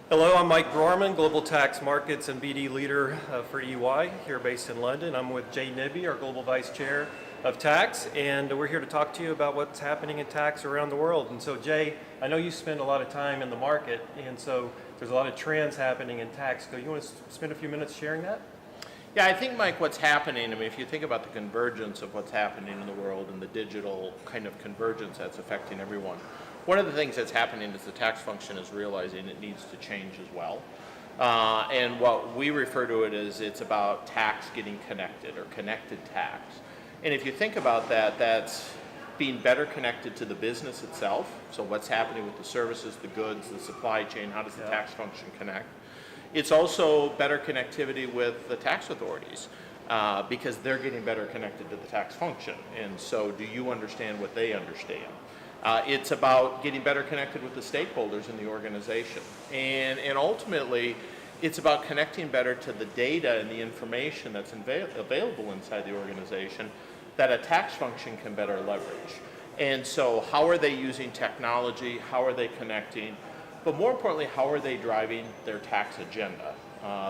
Hello, I'm Mike Gorman, Global Tax Markets and BD Leader for EY, here based in London. I'm with Jay Nibby, our Global Vice Chair of Tax, and we're here to talk to you about what's happening in tax around the world. And so Jay, I know you spend a lot of time in the market, and so there's a lot of trends happening in tax. So you want to spend a few minutes sharing that? Yeah, I think, Mike, what's happening, if you think about the convergence of what's happening in the world and the digital kind of convergence that's affecting everyone, one of the things that's happening is the tax function is realizing it needs to change as well. And what we refer to it as it's about tax getting connected or connected tax. And if you think about that, that's being better connected to the business itself. So what's happening with the services, the goods, the supply chain, how does the tax function connect? It's also better connectivity with the tax authorities because they're getting better connected to the tax function. And so do you understand what they understand? It's about getting better connected with the stakeholders in the organization. And ultimately, it's about connecting better to the data and the information that's available inside the organization that a tax function can better leverage. And so how are they using technology? How are they connecting? But more importantly, how are they driving their tax agenda,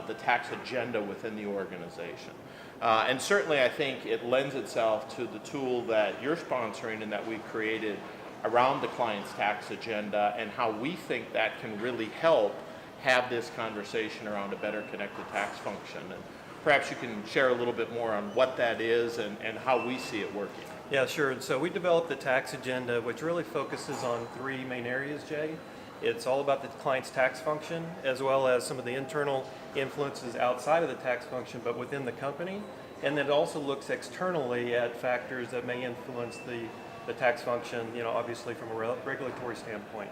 the tax agenda within the organization? And certainly I think it lends itself to the tool that you're sponsoring and that we created around the client's tax agenda and how we think that can really help have this conversation around a better connected tax function. And perhaps you can share a little bit more on what that is and how we see it working. Yeah, sure. And so we developed the tax agenda, which really focuses on three main areas, Jay. It's all about the client's tax function, as well as some of the internal influences outside of the tax function, but within the company. And then it also looks externally at factors that may influence the tax function, obviously from a regulatory standpoint.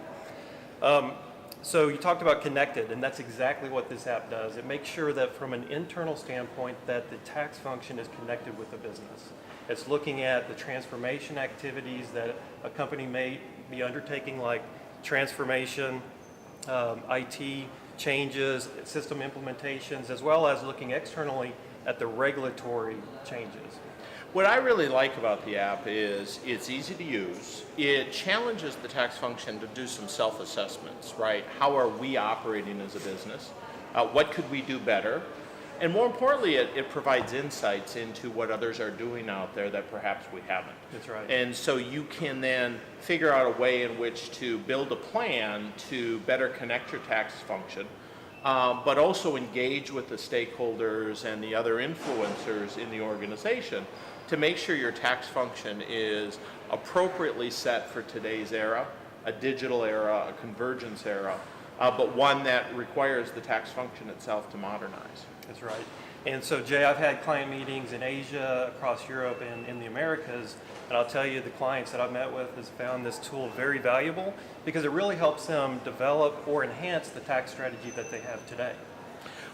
So you talked about connected, and that's exactly what this app does. It makes sure that from an internal standpoint that the tax function is connected with the business. It's looking at the transformation activities that a company may be undertaking, like transformation, IT changes, system implementations, as well as looking externally at the regulatory changes. What I really like about the app is it's easy to use. It challenges the tax function to do some self-assessments, right? How are we operating as a business? What could we do better? And more importantly, it provides insights into what others are doing out there that perhaps we haven't. That's right. And so you can then figure out a way in which to build a plan to better connect your tax function, but also engage with the stakeholders and the other influencers in the organization to make sure your tax function is appropriately set for today's era, a digital era, a convergence era, but one that requires the tax function itself to modernize. That's right. And so, Jay, I've had client meetings in Asia, across Europe, and in the Americas, and I'll tell you the clients that I've met with has found this tool very valuable because it really helps them develop or enhance the tax strategy that they have today.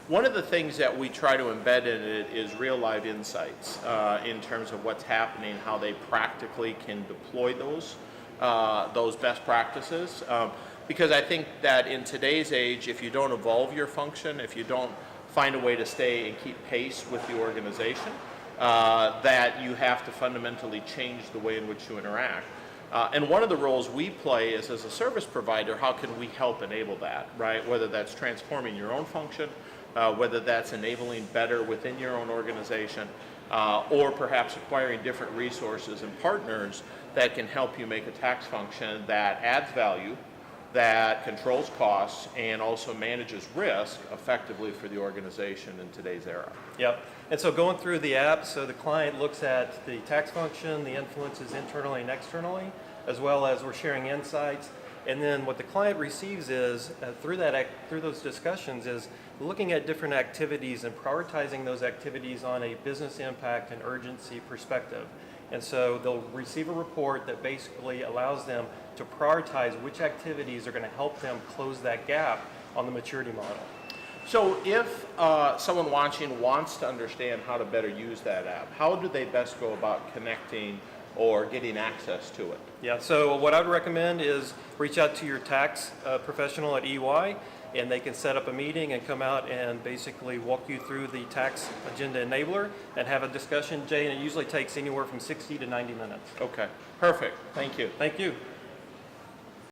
One of the things that we try to embed in it is real live insights in terms of what's happening, how they practically can deploy those best practices. Because I think that in today's age, if you don't evolve your function, if you don't find a way to stay and keep pace with the organization, that you have to fundamentally change the way in which you interact. And one of the roles we play is as a service provider, how can we help enable that, right? Whether that's transforming your own function, whether that's enabling better within your own organization, or perhaps acquiring different resources and partners that can help you make a tax function that adds value, that controls costs, and also manages risk effectively for the organization in today's era. Yep. And so going through the app, so the client looks at the tax function, the influences internally and externally, as well as we're sharing insights. And then what the client receives is, through those discussions, is looking at different activities and prioritizing those activities on a business impact and urgency perspective. And so they'll receive a report that basically allows them to prioritize which activities are going to help them close that gap on the maturity model. So if someone watching wants to understand how to better use that app, how do they best go about connecting or getting access to it? Yeah, so what I would recommend is reach out to your tax professional at EY, and they can set up a meeting and come out and basically walk you through the tax agenda enabler and have a discussion, Jay, and it usually takes anywhere from 60 to 90 minutes. Okay, perfect. Thank you. Thank you.